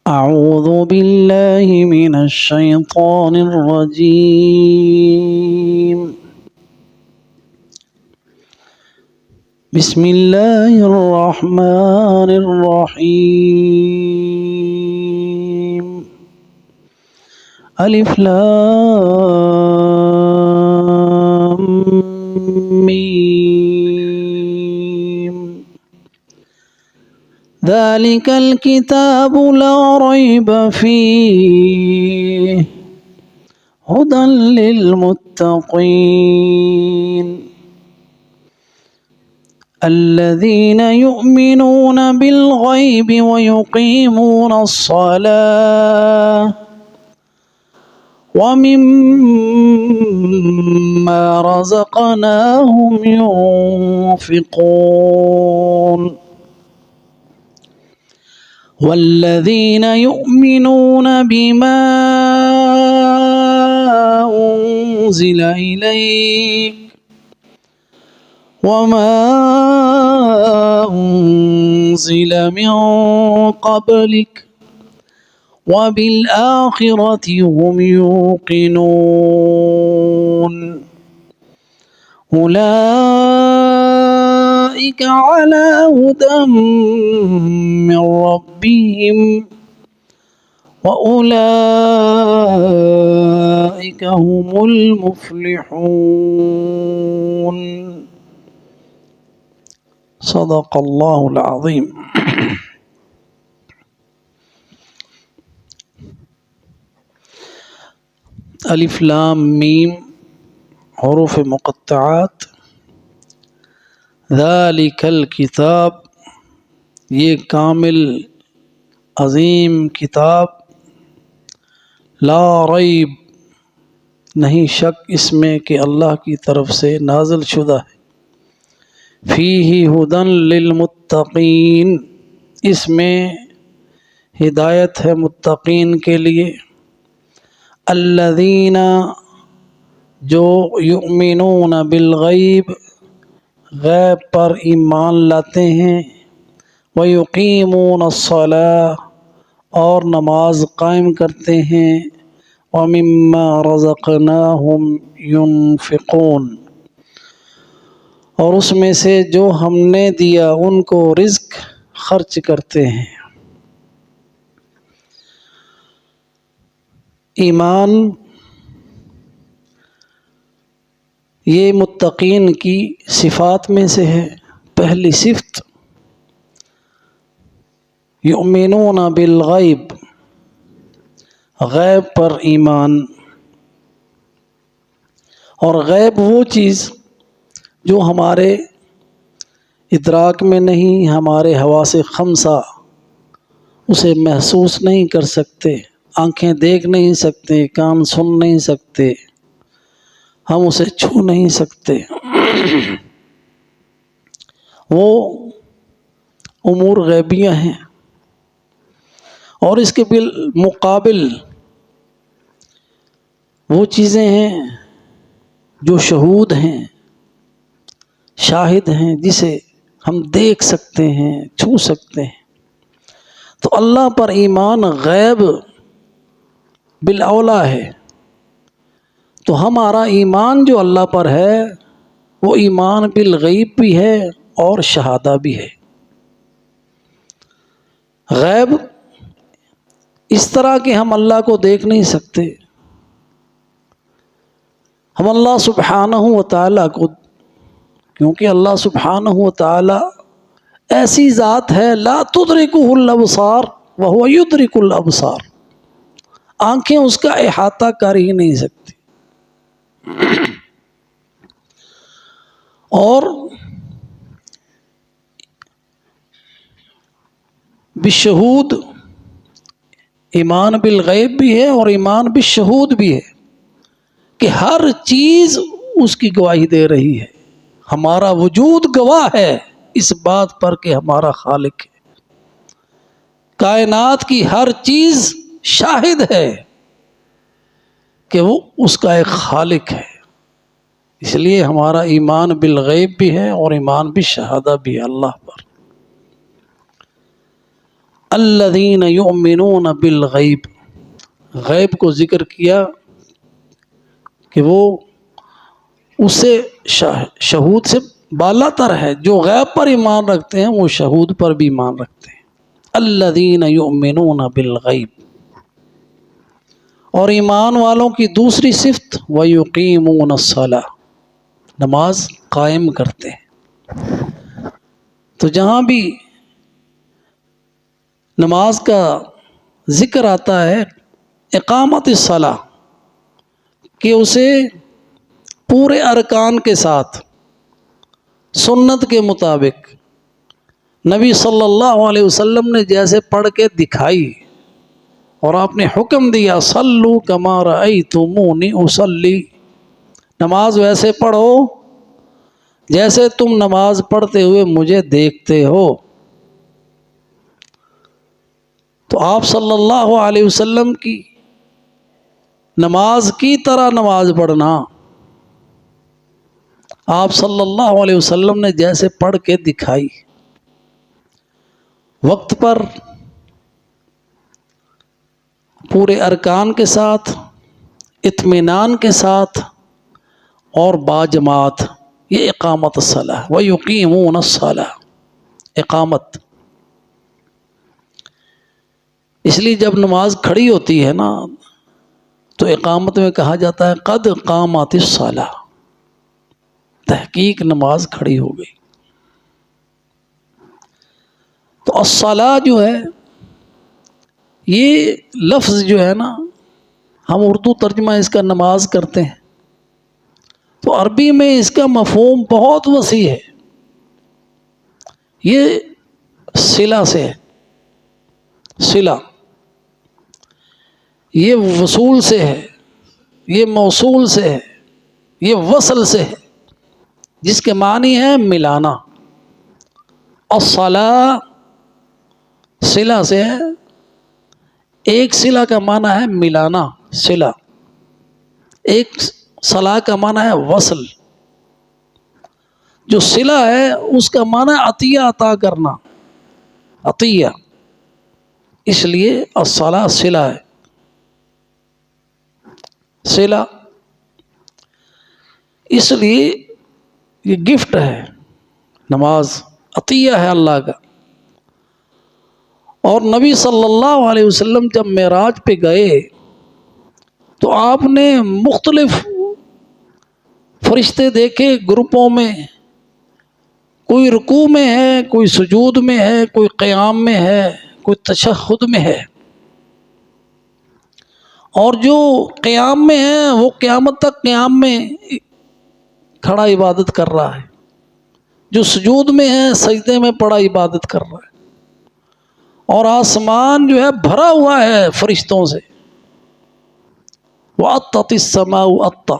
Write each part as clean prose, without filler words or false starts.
أعوذ بالله من الشيطان الرجيم. بسم الله الرحمن الرحيم. ألف لام ميم. ذلك الكتاب لا ريب فيه هدى للمتقين الذين يؤمنون بالغيب ويقيمون الصلاة ومما رزقناهم ينفقون والذين يؤمنون بما أنزل إليك وما أنزل من قبلك وبالآخرة هم يوقنون أولئك على هدى من ربهم وأولئك هم المفلحون. صدق الله العظيم. الف لام میم حروف مقطعات. ذالک الکتاب، یہ کامل عظیم کتاب، لا ریب، نہیں شک اس میں کہ اللہ کی طرف سے نازل شدہ ہے، فیہ ھدی للمتقین، اس میں ہدایت ہے متقین کے لیے، الذین، جو یؤمنون بالغیب، غیب پر ایمان لاتے ہیں، وَيُقِيمُونَ الصَّلَاةَ، اور نماز قائم کرتے ہیں، وَمِمَّا رَزَقْنَاهُمْ يُنْفِقُونَ، اور اس میں سے جو ہم نے دیا ان کو رزق خرچ کرتے ہیں۔ ایمان یہ متقین کی صفات میں سے ہے۔ پہلی صفت یؤمنون بالغیب، غیب پر ایمان، اور غیب وہ چیز جو ہمارے ادراک میں نہیں، ہمارے حواس خمسہ اسے محسوس نہیں کر سکتے، آنکھیں دیکھ نہیں سکتے، کان سن نہیں سکتے، ہم اسے چھو نہیں سکتے، وہ امور غیبیہ ہیں۔ اور اس کے بالمقابل وہ چیزیں ہیں جو شہود ہیں، شاہد ہیں، جسے ہم دیکھ سکتے ہیں، چھو سکتے ہیں۔ تو اللہ پر ایمان غیب بالاولیٰ ہے، تو ہمارا ایمان جو اللہ پر ہے وہ ایمان بالغیب بھی ہے اور شہادہ بھی ہے۔ غیب اس طرح کہ ہم اللہ کو دیکھ نہیں سکتے، ہم اللہ سبحانہ و تعالیٰ کو، کیونکہ اللہ سبحانہ و تعالیٰ ایسی ذات ہے، لا تدرکہ الابصار وہو یدرک الابصار، آنکھیں اس کا احاطہ کر ہی نہیں سکتی۔ اور بالشہود، ایمان بالغیب بھی ہے اور ایمان بالشہود بھی ہے کہ ہر چیز اس کی گواہی دے رہی ہے۔ ہمارا وجود گواہ ہے اس بات پر کہ ہمارا خالق ہے، کائنات کی ہر چیز شاہد ہے کہ وہ اس کا ایک خالق ہے۔ اس لیے ہمارا ایمان بالغیب بھی ہے اور ایمان بالشہادہ بھی ہے اللہ پر۔ الذین یؤمنون بالغیب، غیب کو ذکر کیا کہ وہ اسے شہود سے بالا تر ہے. جو غیب پر ایمان رکھتے ہیں وہ شہود پر بھی ایمان رکھتے ہیں. الذین یؤمنون بالغیب. اور ایمان والوں کی دوسری صفت وَيُقِيمُونَ الصَّلَاةَ، نماز قائم کرتے ہیں. تو جہاں بھی نماز کا ذکر آتا ہے اقامت الصلاۃ، کہ اسے پورے ارکان کے ساتھ سنت کے مطابق نبی صلی اللہ علیہ وسلم نے جیسے پڑھ کے دکھائی اور آپ نے حکم دیا صلو کما رأیتمونی اصلی، نماز ویسے پڑھو جیسے تم نماز پڑھتے ہوئے مجھے دیکھتے ہو. تو آپ صلی اللہ علیہ وسلم کی نماز کی طرح نماز پڑھنا، آپ صلی اللہ علیہ وسلم نے جیسے پڑھ کے دکھائی، وقت پر پورے ارکان کے ساتھ، اطمینان کے ساتھ اور باجماعت، یہ اقامت الصلاۃ. وَيُقِيمُونَ الصَّلَاةَ، اقامت. اس لیے جب نماز کھڑی ہوتی ہے نا تو اقامت میں کہا جاتا ہے قد قامت الصلاۃ، تحقیق نماز کھڑی ہو گئی. تو الصلاۃ جو ہے یہ لفظ جو ہے نا، ہم اردو ترجمہ اس کا نماز کرتے ہیں، تو عربی میں اس کا مفہوم بہت وسیع ہے. یہ صلہ سے ہے، صلہ، یہ وصول سے ہے، یہ موصول سے ہے، یہ وصل سے ہے، جس کے معنی ہے ملانا. الصلاۃ صلہ سے ہے. ایک صلہ کا معنی ہے ملانا، صلہ. ایک صلاح کا معنی ہے وصل. جو صلہ ہے اس کا معنی ہے عطیہ عطا کرنا، عطیہ. اس لیے الصلاۃ صلہ ہے، صلہ. اس لیے یہ گفٹ ہے، نماز عطیہ ہے اللہ کا. اور نبی صلی اللہ علیہ وسلم جب معراج پہ گئے تو آپ نے مختلف فرشتے دیکھے گروپوں میں، کوئی رکوع میں ہے، کوئی سجود میں ہے، کوئی قیام میں ہے، کوئی تشہد میں ہے. اور جو قیام میں ہے وہ قیامت تک قیام میں کھڑا عبادت کر رہا ہے. جو سجود میں ہے سجدے میں پڑا عبادت کر رہا ہے. اور آسمان جو ہے بھرا ہوا ہے فرشتوں سے. وَأَطَّتِ السَّمَاءُ أَطًّا،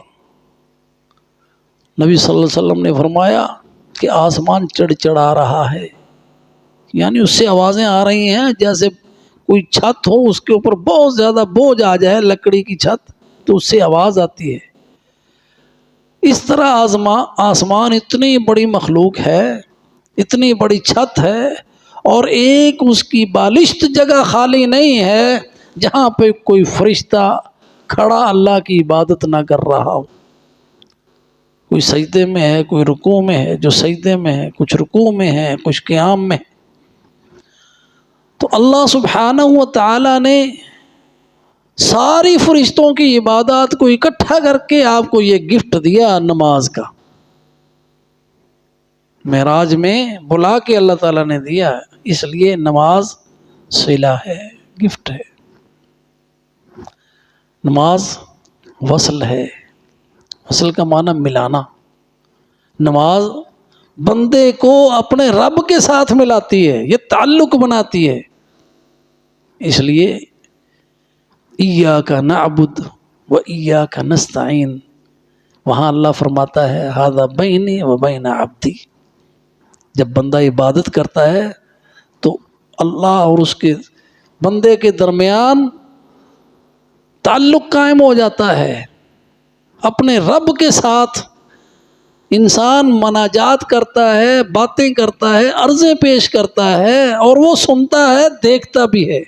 نبی صلی اللہ علیہ وسلم نے فرمایا کہ آسمان چڑچڑا رہا ہے، یعنی اس سے آوازیں آ رہی ہیں جیسے کوئی چھت ہو اس کے اوپر بہت زیادہ بوجھ آ جائے، لکڑی کی چھت، تو اس سے آواز آتی ہے. اس طرح آسمان اتنی بڑی مخلوق ہے، اتنی بڑی چھت ہے، اور ایک اس کی بالشت جگہ خالی نہیں ہے جہاں پہ کوئی فرشتہ کھڑا اللہ کی عبادت نہ کر رہا ہو. کوئی سجدے میں ہے، کوئی رکوع میں ہے، جو سجدے میں ہے، کچھ رکوع میں ہے، کچھ قیام میں. تو اللہ سبحانہ و تعالی نے ساری فرشتوں کی عبادات کو اکٹھا کر کے آپ کو یہ گفٹ دیا نماز کا. معراج میں بلا کے اللہ تعالیٰ نے دیا، اس لیے نماز صلہ ہے، گفٹ ہے. نماز وصل ہے، وصل کا معنی ملانا. نماز بندے کو اپنے رب کے ساتھ ملاتی ہے، یہ تعلق بناتی ہے. اس لیے ایاک نعبد و ایاک نستعین، وہاں اللہ فرماتا ہے ھذا بینی و بین عبدی. جب بندہ عبادت کرتا ہے تو اللہ اور اس کے بندے کے درمیان تعلق قائم ہو جاتا ہے. اپنے رب کے ساتھ انسان مناجات کرتا ہے، باتیں کرتا ہے، عرضیں پیش کرتا ہے، اور وہ سنتا ہے، دیکھتا بھی ہے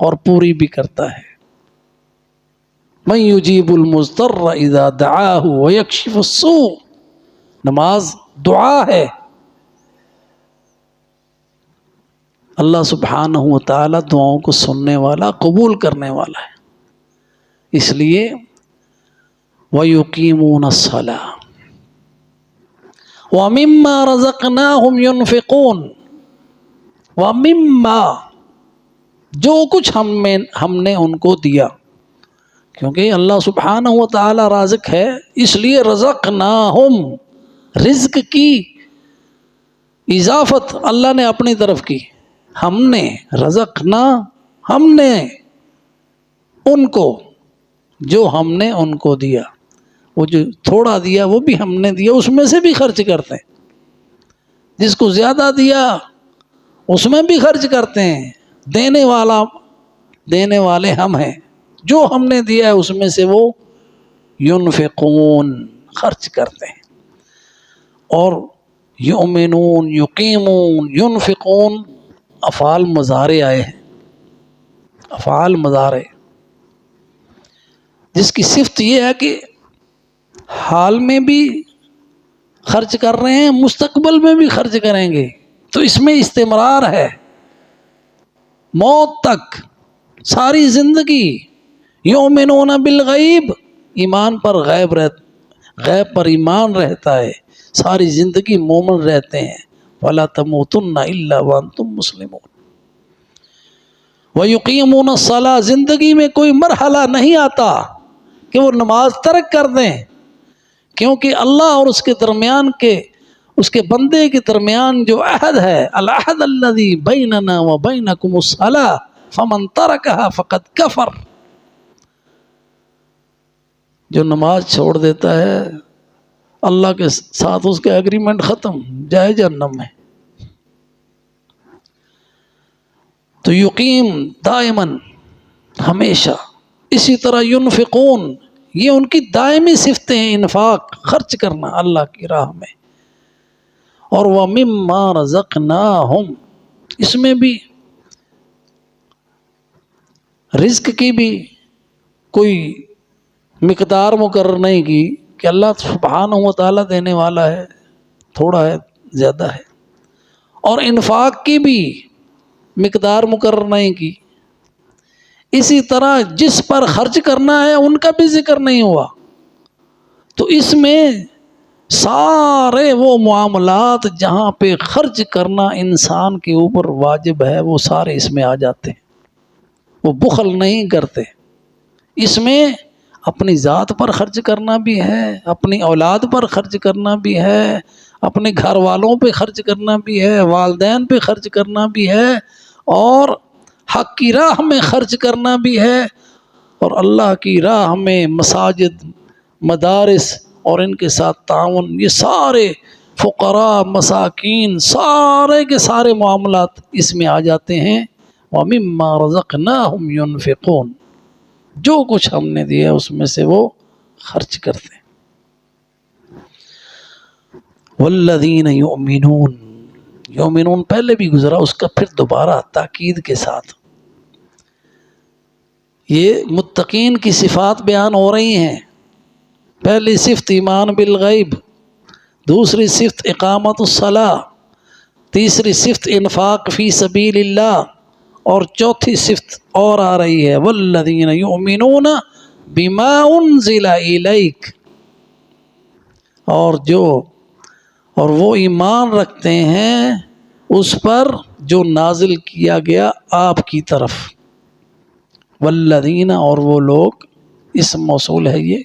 اور پوری بھی کرتا ہے۔ من یجیب المضطر اذا دعاہ ویکشف السوء، نماز دعا ہے۔ اللہ سبحانہ و تعالی دعاؤں کو سننے والا، قبول کرنے والا ہے۔ اس لیے وَيُقِيمُونَ الصَّلَاةَ وَمِمَّا رَزَقْنَاهُمْ يُنْفِقُونَ، وَمِمَّا، جو کچھ ہم نے ان کو دیا، کیونکہ اللہ سبحانہ و تعالی رازق ہے، اس لیے رزقناہم، رزق کی اضافت اللہ نے اپنی طرف کی۔ ہم نے رزقنا، ہم نے ان کو، جو ہم نے ان کو دیا، وہ جو تھوڑا دیا وہ بھی ہم نے دیا، اس میں سے بھی خرچ کرتے ہیں۔ جس کو زیادہ دیا اس میں بھی خرچ کرتے ہیں۔ دینے والے ہم ہیں، جو ہم نے دیا ہے اس میں سے وہ ينفقون، خرچ کرتے ہیں۔ اور یؤمنون، یقیمون، ينفقون افعال مضارع آئے ہیں، افعال مضارع، جس کی صفت یہ ہے کہ حال میں بھی خرچ کر رہے ہیں، مستقبل میں بھی خرچ کریں گے، تو اس میں استمرار ہے موت تک، ساری زندگی۔ یؤمنون بالغیب، ایمان پر غیب پر ایمان رہتا ہے، ساری زندگی مومن رہتے ہیں۔ وَلَا تَمُوتُنَّ إِلَّا وَأَنْتُمْ مُسْلِمُونَ۔ وَيُقِيمُونَ الصَّلَاةَ، زندگی میں کوئی مرحلہ نہیں آتا کہ وہ نماز ترک کر دیں، کیونکہ اللہ اور اس کے درمیان اس کے بندے کے درمیان جو عہد ہے، العہد الذی بیننا وبینکم الصلاۃ فمن ترکھا فقد کفر، جو نماز چھوڑ دیتا ہے اللہ کے ساتھ اس کا ایگریمنٹ ختم، جائے جہنم میں۔ تو یقیم دائماً، ہمیشہ، اسی طرح ینفقون، یہ ان کی دائمی صفتیں ہیں، انفاق، خرچ کرنا اللہ کی راہ میں۔ اور وَمِمَّا رَزَقْنَاهُمْ، اس میں بھی رزق کی بھی کوئی مقدار مقرر نہیں کی کہ اللہ سبحانہ و تعالیٰ دینے والا ہے، تھوڑا ہے، زیادہ ہے۔ اور انفاق کی بھی مقدار مقرر نہیں کی۔ اسی طرح جس پر خرچ کرنا ہے ان کا بھی ذکر نہیں ہوا۔ تو اس میں سارے وہ معاملات جہاں پہ خرچ کرنا انسان کے اوپر واجب ہے، وہ سارے اس میں آ جاتے ہیں۔ وہ بخل نہیں کرتے، اس میں اپنی ذات پر خرچ کرنا بھی ہے، اپنی اولاد پر خرچ کرنا بھی ہے، اپنے گھر والوں پہ خرچ کرنا بھی ہے، والدین پہ خرچ کرنا بھی ہے، اور حق کی راہ میں خرچ کرنا بھی ہے، اور اللہ کی راہ میں مساجد، مدارس اور ان کے ساتھ تعاون، یہ سارے فقراء، مساکین، سارے کے سارے معاملات اس میں آ جاتے ہیں۔ وَمِمَّا رَزَقْنَاهُمْ يُنْفِقُونَ، جو کچھ ہم نے دیا اس میں سے وہ خرچ کرتے ہیں۔ وَالَّذِينَ يُؤْمِنُونَ، یؤمنون پہلے بھی گزرا، اس کا پھر دوبارہ تاکید کے ساتھ یہ متقین کی صفات بیان ہو رہی ہیں۔ پہلی صفت ایمان بالغیب، دوسری صفت اقامت الصلاۃ، تیسری صفت انفاق فی سبیل اللہ، اور چوتھی صفت اور آ رہی ہے والذین یؤمنون بما انزل الیک، اور وہ ایمان رکھتے ہیں اس پر جو نازل کیا گیا آپ کی طرف۔ والذین، اور وہ لوگ، اسم موصول ہے یہ،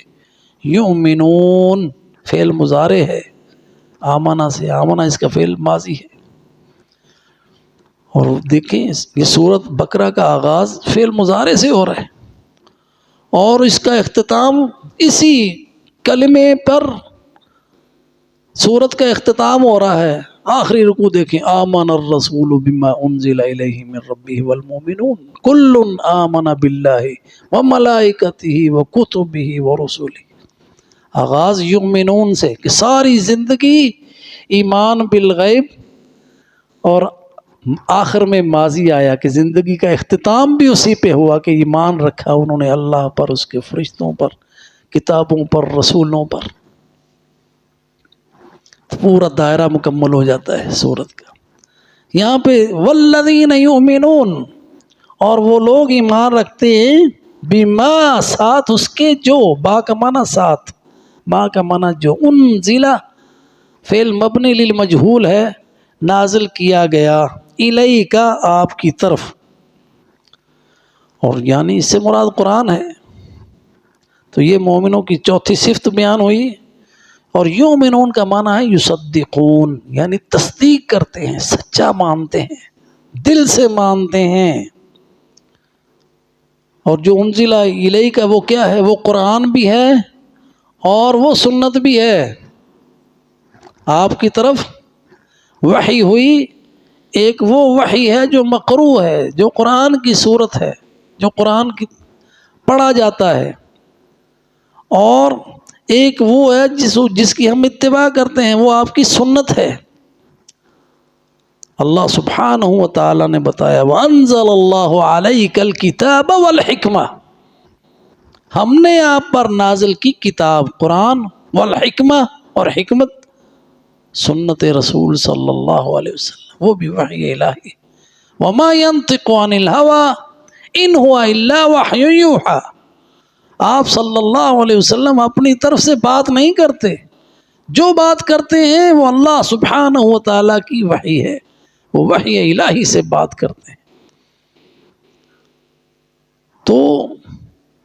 یؤمنون فعل مضارع ہے، آمنہ سے، آمنہ اس کا فعل ماضی ہے۔ اور دیکھیں یہ سورۃ بقرہ کا آغاز فعل مضارع سے ہو رہا ہے، اور اس کا اختتام اسی کلمے پر سورت کا اختتام ہو رہا ہے۔ آخری رکوع دیکھیں، آمن الرسول بما انزل الیہ من ربہ والمؤمنون کل آمن باللہ وملائکتہ وکتبہ ورسلہ۔ آغاز یؤمنون سے کہ ساری زندگی ایمان بالغیب، اور آخر میں ماضی آیا کہ زندگی کا اختتام بھی اسی پہ ہوا کہ ایمان رکھا انہوں نے اللہ پر، اس کے فرشتوں پر، کتابوں پر، رسولوں پر. پورا دائرہ مکمل ہو جاتا ہے سورت کا. یہاں پہ والذین یؤمنون، اور وہ لوگ ایمان رکھتے ہیں، بما ساتھ اس کے جو، با کا معنی ساتھ، ما کا معنی جو، انزلہ فعل مبنی للمجہول ہے، نازل کیا گیا، الیک آپ کی طرف، اور یعنی اس سے مراد قرآن ہے. تو یہ مومنوں کی چوتھی صفت بیان ہوئی. اور یؤمنون کا معنی ہے یصدقون، یعنی تصدیق کرتے ہیں، سچا مانتے ہیں، دل سے مانتے ہیں. اور جو انزل الیک وہ کیا ہے؟ وہ قرآن بھی ہے اور وہ سنت بھی ہے. آپ کی طرف وحی ہوئی، ایک وہ وحی ہے جو مقروء ہے، جو قرآن کی صورت ہے، جو قرآن کی پڑھا جاتا ہے، اور ایک وہ ہے جس کی ہم اتباع کرتے ہیں، وہ آپ کی سنت ہے. اللہ سبحانہ و تعالی نے بتایا وَأَنزَلَ اللَّهُ عَلَيْكَ الْكِتَابَ وَالْحِكْمَةَ، ہم نے آپ پر نازل کی کتاب قرآن، والحکمہ، اور حکمت سنت رسول صلی اللہ علیہ وسلم، وہ بھی وحی الہی. وَمَا يَنطِقُ عَنِ الْهَوَىٰ إِنْ هُوَ إِلَّا وَحْيٌ يُوحَىٰ، آپ صلی اللہ علیہ وسلم اپنی طرف سے بات نہیں کرتے، جو بات کرتے ہیں وہ اللہ سبحانہ و تعالیٰ کی وحی ہے، وہ وحی الہی سے بات کرتے ہیں. تو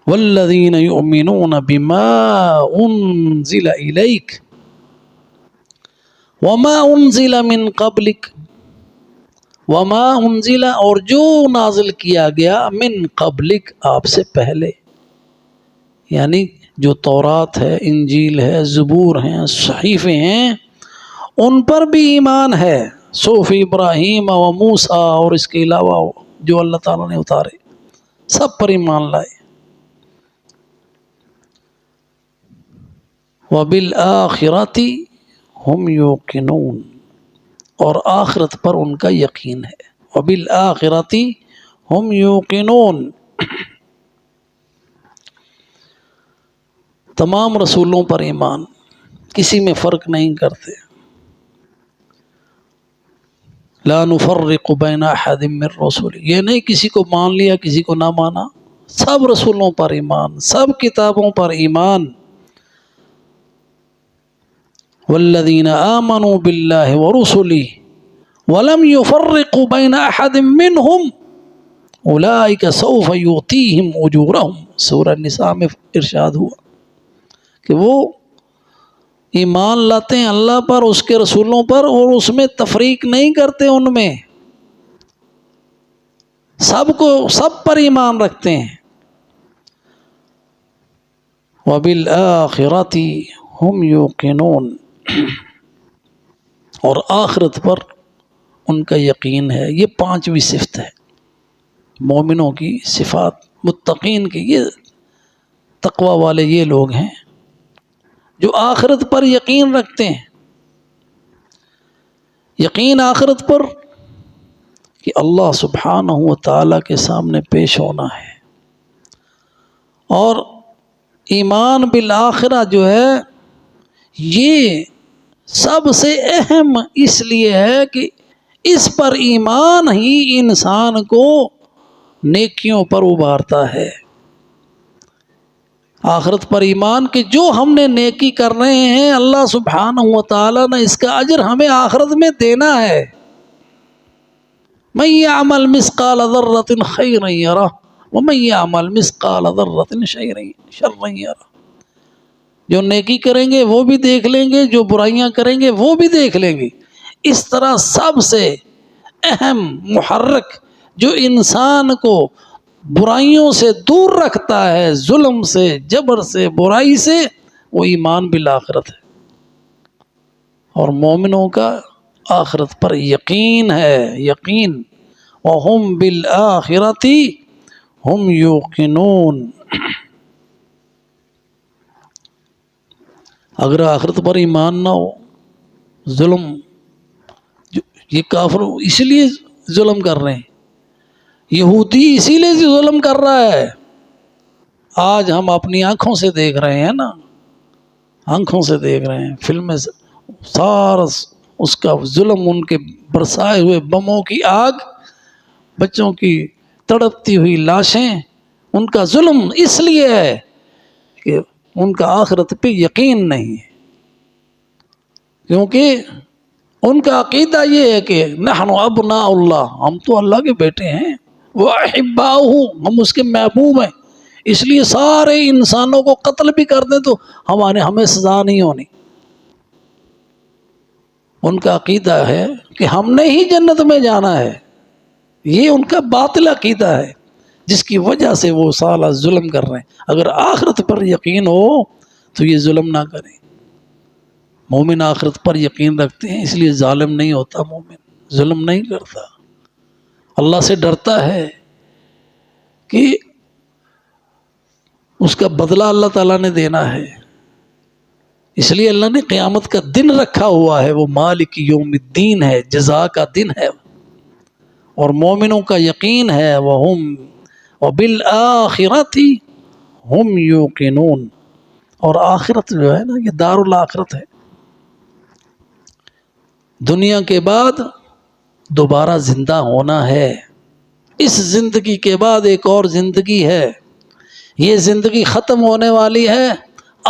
والذین یؤمنون بما انزل الیک وما انزل من قبلک، وما انزل اور جو نازل کیا گیا، من قبلک آپ سے پہلے، یعنی جو تورات ہے، انجیل ہے، زبور ہیں، صحیفے ہیں، ان پر بھی ایمان ہے. صحف ابراہیم و موسیٰ، اور اس کے علاوہ جو اللہ تعالیٰ نے اتارے سب پر ایمان لائے. وَبِالْآخِرَةِ هُمْ يُوقِنُونَ، اور آخرت پر ان کا یقین ہے. وَبِالْآخِرَةِ هُمْ يُوقِنُونَ، تمام رسولوں پر ایمان، کسی میں فرق نہیں کرتے. لا نفرق بین احد من رسول، یہ نہیں کسی کو مان لیا کسی کو نہ مانا، سب رسولوں پر ایمان، سب کتابوں پر ایمان. والذین آمنوا باللہ ورسلہ ولم يفرقوا بین احد منہم اولئک سوف یؤتیہم اجورہم، سورہ النساء میں ارشاد ہوا کہ وہ ایمان لاتے ہیں اللہ پر، اس کے رسولوں پر، اور اس میں تفریق نہیں کرتے، ان میں سب پر ایمان رکھتے ہیں. وَبِالْآخِرَةِ هُمْ يُوقِنُونَ، اور آخرت پر ان کا یقین ہے. یہ پانچویں صفت ہے مومنوں کی صفات. متقین کی، یہ تقوی والے یہ لوگ ہیں جو آخرت پر یقین رکھتے ہیں. یقین آخرت پر کہ اللہ سبحانہ و تعالیٰ کے سامنے پیش ہونا ہے. اور ایمان بالآخرہ جو ہے یہ سب سے اہم اس لیے ہے کہ اس پر ایمان ہی انسان کو نیکیوں پر ابھارتا ہے. آخرت پر ایمان کہ جو ہم نے نیکی کر رہے ہیں اللہ سبحانہ و تعالیٰ نے اس کا اجر ہمیں آخرت میں دینا ہے. من یعمل مثقال ذرۃ خیرا یرہ ومن یعمل مثقال ذرۃ شرا یرہ، جو نیکی کریں گے وہ بھی دیکھ لیں گے، جو برائیاں کریں گے وہ بھی دیکھ لیں گے. اس طرح سب سے اہم محرک جو انسان کو برائیوں سے دور رکھتا ہے، ظلم سے، جبر سے، برائی سے، وہ ایمان بالآخرت ہے. اور مومنوں کا آخرت پر یقین ہے، یقین. وَهُمْ بِالْآخِرَةِ هُمْ يُوقِنُونَ. اگر آخرت پر ایمان نہ ہو، ظلم، یہ کافر اس لیے ظلم کر رہے ہیں، یہودی اسی لیے ظلم کر رہا ہے۔ آج ہم اپنی آنکھوں سے دیکھ رہے ہیں نا، آنکھوں سے دیکھ رہے ہیں، فلمیں سارا اس کا ظلم، ان کے برسائے ہوئے بموں کی آگ، بچوں کی تڑپتی ہوئی لاشیں، ان کا ظلم اس لیے ہے کہ ان کا آخرت پہ یقین نہیں ہے، کیونکہ ان کا عقیدہ یہ ہے کہ نحن ابناء اللہ، ہم تو اللہ کے بیٹے ہیں، وہ احباؤہ، ہم اس کے محبوب ہیں، اس لیے سارے انسانوں کو قتل بھی کر دیں تو ہمیں سزا نہیں ہونی۔ ان کا عقیدہ ہے کہ ہم نے ہی جنت میں جانا ہے، یہ ان کا باطل عقیدہ ہے، جس کی وجہ سے وہ سالہ ظلم کر رہے ہیں۔ اگر آخرت پر یقین ہو تو یہ ظلم نہ کریں۔ مومن آخرت پر یقین رکھتے ہیں، اس لیے ظالم نہیں ہوتا، مومن ظلم نہیں کرتا، اللہ سے ڈرتا ہے کہ اس کا بدلہ اللہ تعالیٰ نے دینا ہے، اس لیے اللہ نے قیامت کا دن رکھا ہوا ہے، وہ مالک یوم الدین ہے، جزا کا دن ہے، اور مومنوں کا یقین ہے، وبالآخرۃ ہم یوقنون، اور آخرت جو ہے نا یہ دار الاخرت ہے، دنیا کے بعد دوبارہ زندہ ہونا ہے، اس زندگی کے بعد ایک اور زندگی ہے، یہ زندگی ختم ہونے والی ہے،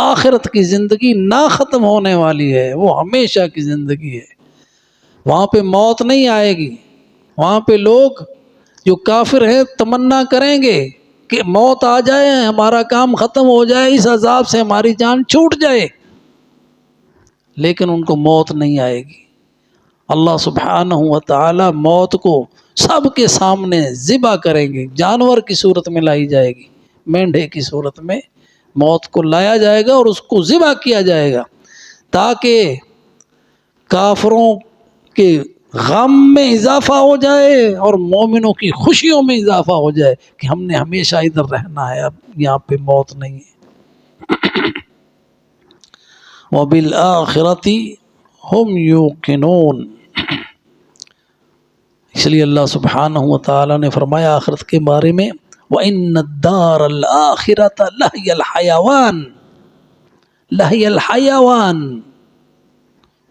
آخرت کی زندگی نہ ختم ہونے والی ہے، وہ ہمیشہ کی زندگی ہے، وہاں پہ موت نہیں آئے گی، وہاں پہ لوگ جو کافر ہیں تمنا کریں گے کہ موت آ جائے، ہمارا کام ختم ہو جائے، اس عذاب سے ہماری جان چھوٹ جائے، لیکن ان کو موت نہیں آئے گی۔ اللہ سبحانہ و تعالی موت کو سب کے سامنے ذبح کریں گے، جانور کی صورت میں لائی جائے گی، مینڈھے کی صورت میں موت کو لایا جائے گا اور اس کو ذبح کیا جائے گا، تاکہ کافروں کے غم میں اضافہ ہو جائے اور مومنوں کی خوشیوں میں اضافہ ہو جائے کہ ہم نے ہمیشہ ادھر رہنا ہے، اب یہاں پہ موت نہیں ہے۔ وَبِالْآخِرَةِ هُمْ يُوقِنُونَ، اس لیے اللہ سبحانہ و تعالی نے فرمایا آخرت کے بارے میں، وَإِنَّ الدَّارَ الْآخِرَةَ لَهِيَ الْحَيَوَانُ، لَهِيَ الْحَيَوَانُ،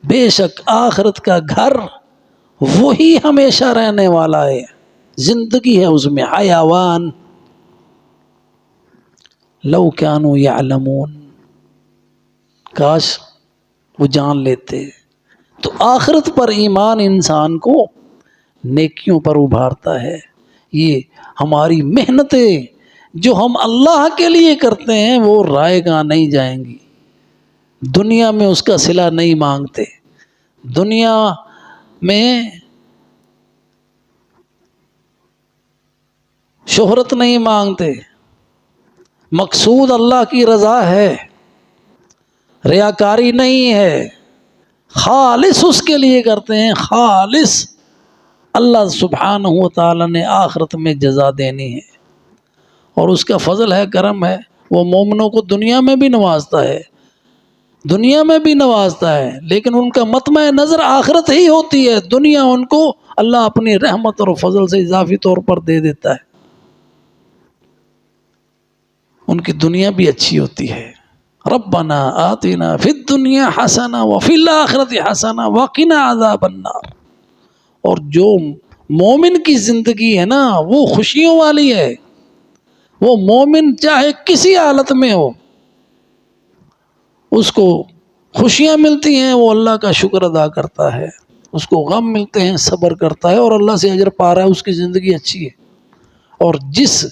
بے شک آخرت کا گھر وہی ہمیشہ رہنے والا ہے، زندگی ہے اس میں، حیوان، لو کانوا یعلمون، کاش وہ جان لیتے۔ تو آخرت پر ایمان انسان کو نیکیوں پر ابھارتا ہے، یہ ہماری محنتیں جو ہم اللہ کے لیے کرتے ہیں وہ رائے گاہ نہیں جائیں گی، دنیا میں اس کا صلہ نہیں مانگتے، دنیا میں شہرت نہیں مانگتے، مقصود اللہ کی رضا ہے، ریاکاری نہیں ہے، خالص اس کے لیے کرتے ہیں، خالص اللہ سبحانہ و تعالی نے آخرت میں جزا دینی ہے، اور اس کا فضل ہے، کرم ہے، وہ مومنوں کو دنیا میں بھی نوازتا ہے، دنیا میں بھی نوازتا ہے، لیکن ان کا مطمع نظر آخرت ہی ہوتی ہے، دنیا ان کو اللہ اپنی رحمت اور فضل سے اضافی طور پر دے دیتا ہے، ان کی دنیا بھی اچھی ہوتی ہے، ربنا آتنا فی الدنیا حسنہ وفی الآخرۃ حسنہ وقنا عذاب النار، اور جو مومن کی زندگی ہے نا وہ خوشیوں والی ہے، وہ مومن چاہے کسی حالت میں ہو اس کو خوشیاں ملتی ہیں، وہ اللہ کا شکر ادا کرتا ہے، اس کو غم ملتے ہیں صبر کرتا ہے اور اللہ سے اجر پا رہا ہے، اس کی زندگی اچھی ہے، اور جس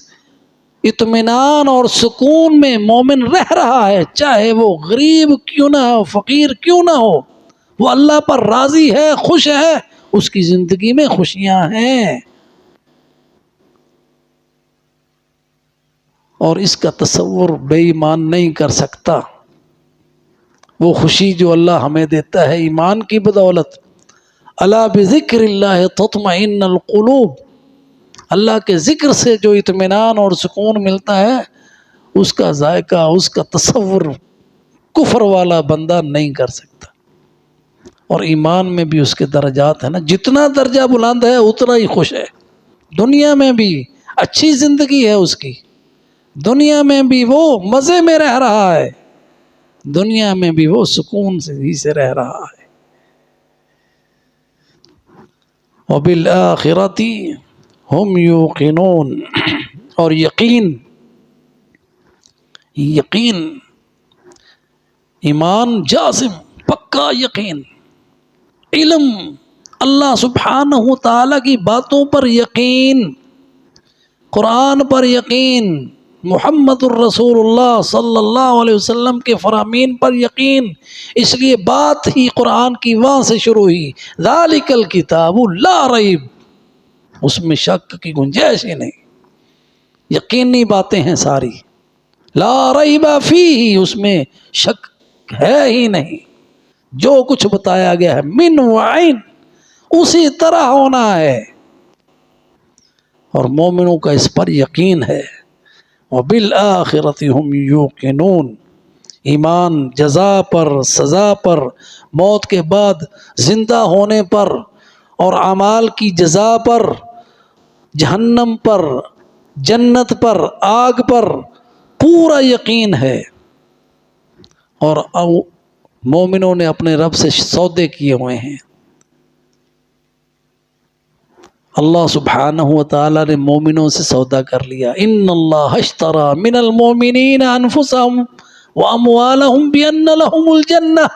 اطمینان اور سکون میں مومن رہ رہا ہے، چاہے وہ غریب کیوں نہ ہو، فقیر کیوں نہ ہو، وہ اللہ پر راضی ہے، خوش ہے، اس کی زندگی میں خوشیاں ہیں، اور اس کا تصور بے ایمان نہیں کر سکتا، وہ خوشی جو اللہ ہمیں دیتا ہے ایمان کی بدولت، الا بذکر اللہ تطمئن القلوب، اللہ کے ذکر سے جو اطمینان اور سکون ملتا ہے، اس کا ذائقہ، اس کا تصور کفر والا بندہ نہیں کر سکتا۔ اور ایمان میں بھی اس کے درجات ہیں نا، جتنا درجہ بلند ہے اتنا ہی خوش ہے۔ دنیا میں بھی اچھی زندگی ہے اس کی، دنیا میں بھی وہ مزے میں رہ رہا ہے، دنیا میں بھی وہ سکون سے رہ رہا ہے۔ وبالآخرۃ ہم یوقنون، اور یقین ایمان جازم، پکا یقین، علم، اللہ سبحانہ تعالی کی باتوں پر یقین، قرآن پر یقین، محمد الرسول اللہ صلی اللہ علیہ وسلم کے فرامین پر یقین۔ اس لیے بات ہی قرآن کی وہاں سے شروع ہوئی، ذالک الکتاب لا ریب، اس میں شک کی گنجائش ہی نہیں، یقینی باتیں ہیں ساری، لا ریب فیہ، اس میں شک ہے ہی نہیں، جو کچھ بتایا گیا ہے من وعین اسی طرح ہونا ہے، اور مومنوں کا اس پر یقین ہے۔ وبالآخرۃ ہم یوقنون، ایمان جزا پر، سزا پر، موت کے بعد زندہ ہونے پر، اور اعمال کی جزا پر، جہنم پر، جنت پر، آگ پر پورا یقین ہے۔ اور مومنوں نے اپنے رب سے سودے کیے ہوئے ہیں، اللہ سبحانہ و تعالی نے مومنوں سے سودا کر لیا، ان اللہ اشتری من المؤمنین انفسهم واموالهم بان لهم الجنہ،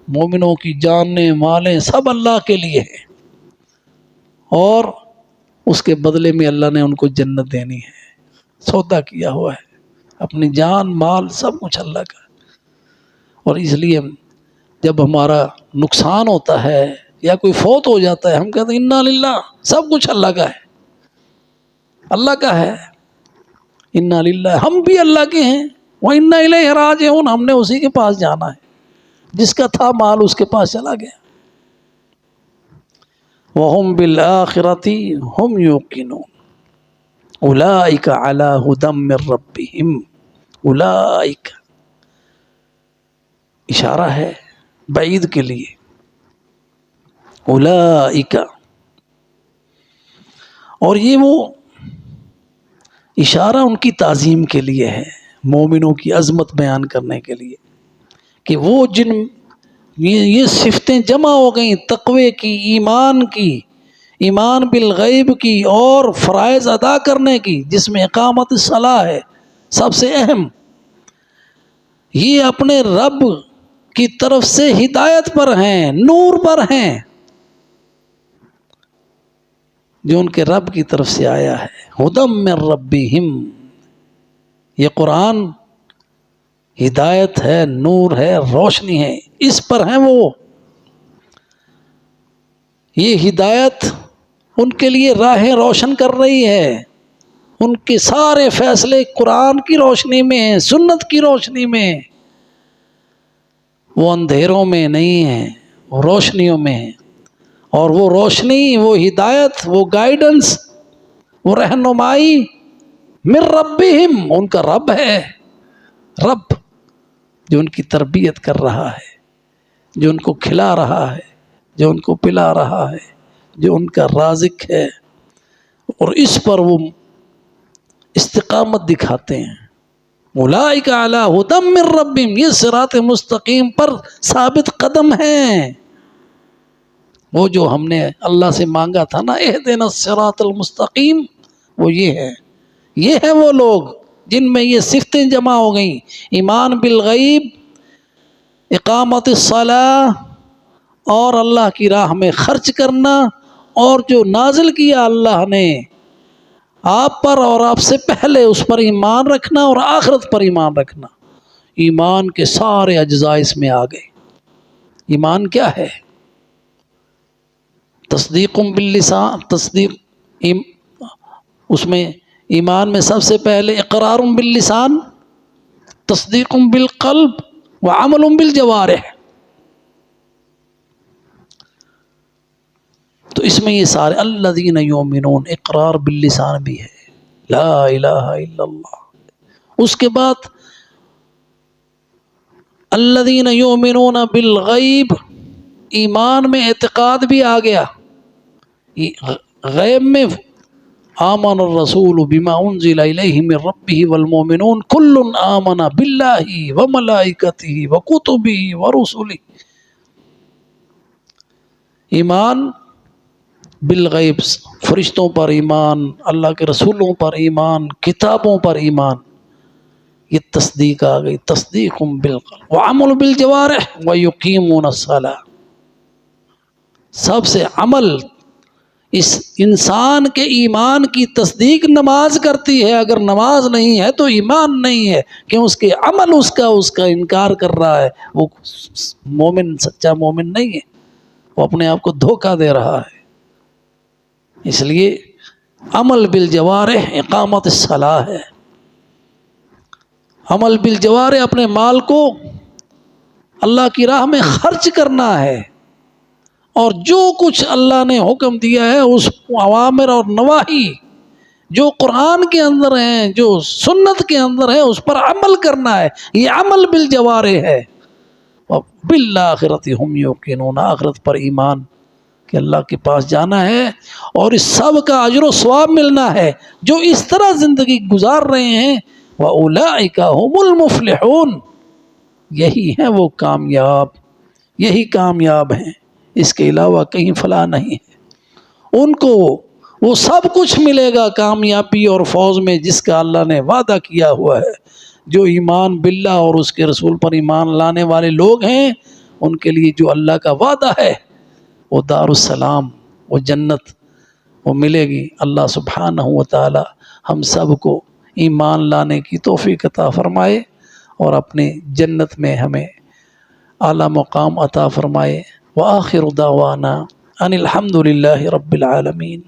مومنوں کی جانیں مالیں سب اللہ کے لیے ہیں، اور اس کے بدلے میں اللہ نے ان کو جنت دینی ہے، سودا کیا ہوا ہے، اپنی جان مال سب کچھ اللہ کا۔ اور اس لیے جب ہمارا نقصان ہوتا ہے یا کوئی فوت ہو جاتا ہے، ہم کہتے ہیں انا للہ، سب کچھ اللہ کا ہے، اللہ کا ہے، انا للہ، ہم بھی اللہ کے ہیں، وانا الیہ راجعون، ہم نے اسی کے پاس جانا ہے، جس کا تھا مال اس کے پاس چلا گیا۔ وَهُمْ بِالْآخِرَةِ هُمْ يُوقِنُونَ اولئک علی ھدی من ربہم، اولئک اشارہ ہے بعید کے لیے، اولئک، اور یہ وہ اشارہ ان کی تعظیم کے لیے ہے، مومنوں کی عظمت بیان کرنے کے لیے، کہ وہ جن یہ صفتیں جمع ہو گئیں، تقوی کی، ایمان کی، ایمان بالغیب کی، اور فرائض ادا کرنے کی، جس میں اقامت الصلاۃ ہے سب سے اہم، یہ اپنے رب کی طرف سے ہدایت پر ہیں، نور پر ہیں، جو ان کے رب کی طرف سے آیا ہے، ھدی من ربہم، یہ قرآن ہدایت ہے، نور ہے، روشنی ہے، اس پر ہیں وہ، یہ ہدایت ان کے لیے راہیں روشن کر رہی ہے، ان کے سارے فیصلے قرآن کی روشنی میں ہیں، سنت کی روشنی میں، وہ اندھیروں میں نہیں ہیں، وہ روشنیوں میں ہیں، اور وہ روشنی، وہ ہدایت، وہ گائیڈنس، وہ رہنمائی من ربہم، ان کا رب ہے، رب جو ان کی تربیت کر رہا ہے، جو ان کو کھلا رہا ہے، جو ان کو پلا رہا ہے، جو ان کا رازق ہے، اور اس پر وہ استقامت دکھاتے ہیں۔ اولئک علی ھدی من ربہم، یہ صراط مستقیم پر ثابت قدم ہیں، وہ جو ہم نے اللہ سے مانگا تھا نا، اہدنا الصراط المستقیم، وہ یہ ہے وہ لوگ جن میں یہ صفتیں جمع ہو گئیں، ایمان بالغیب، اقامت الصلاۃ، اور اللہ کی راہ میں خرچ کرنا، اور جو نازل کیا اللہ نے آپ پر اور آپ سے پہلے، اس پر ایمان رکھنا، اور آخرت پر ایمان رکھنا، ایمان کے سارے اجزاء اس میں آ گئے۔ ایمان کیا ہے؟ تصدیق باللسان، اس میں ایمان میں سب سے پہلے اقرار باللسان، تصدیق بالقلب، وعمل بالجوارح، تو اس میں یہ سارے الذین یؤمنون، اقرار باللسان بھی ہے، لا الہ الا اللہ، اس کے بعد الذین یؤمنون بالغیب، ایمان میں اعتقاد بھی آ گیا، غیب میں آمن الرسول بما انزل الیہ من ربہ والمؤمنون کل آمن باللہ وملائکتہ وکتبہ ورسلہ، ایمان بالغیب، فرشتوں پر ایمان، اللہ کے رسولوں پر ایمان، کتابوں پر ایمان، یہ تصدیق آ گئی، تصدیق بالقلب وعمل بالجوارح ویقیمون الصلاۃ، سب سے عمل، اس انسان کے ایمان کی تصدیق نماز کرتی ہے، اگر نماز نہیں ہے تو ایمان نہیں ہے، کہ اس کے عمل اس کا انکار کر رہا ہے، وہ مومن، سچا مومن نہیں ہے، وہ اپنے آپ کو دھوکہ دے رہا ہے۔ اس لیے عمل بالجوارح اقامت الصلاۃ ہے، عمل بالجوارح اپنے مال کو اللہ کی راہ میں خرچ کرنا ہے، اور جو کچھ اللہ نے حکم دیا ہے اس اوامر اور نواہی جو قرآن کے اندر ہیں، جو سنت کے اندر ہے، اس پر عمل کرنا ہے، یہ عمل بالجوارح ہے۔ وبالآخرۃ ہم یوقنون، آخرت پر ایمان کہ اللہ کے پاس جانا ہے اور اس سب کا اجر و ثواب ملنا ہے، جو اس طرح زندگی گزار رہے ہیں، وَأُولَٰئِکَ هُمُ الْمُفْلِحُونَ، یہی ہیں وہ کامیاب، یہی کامیاب ہیں، اس کے علاوہ کہیں فلاح نہیں ہے، ان کو وہ سب کچھ ملے گا کامیابی اور فوز میں جس کا اللہ نے وعدہ کیا ہوا ہے۔ جو ایمان باللہ اور اس کے رسول پر ایمان لانے والے لوگ ہیں، ان کے لیے جو اللہ کا وعدہ ہے وہ دار السلام، وہ جنت، وہ ملے گی۔ اللہ سبحانہ و تعالی ہم سب کو ایمان لانے کی توفیق عطا فرمائے اور اپنے جنت میں ہمیں اعلیٰ مقام عطا فرمائے۔ وآخر دعوانا ان الحمد للہ رب العالمین۔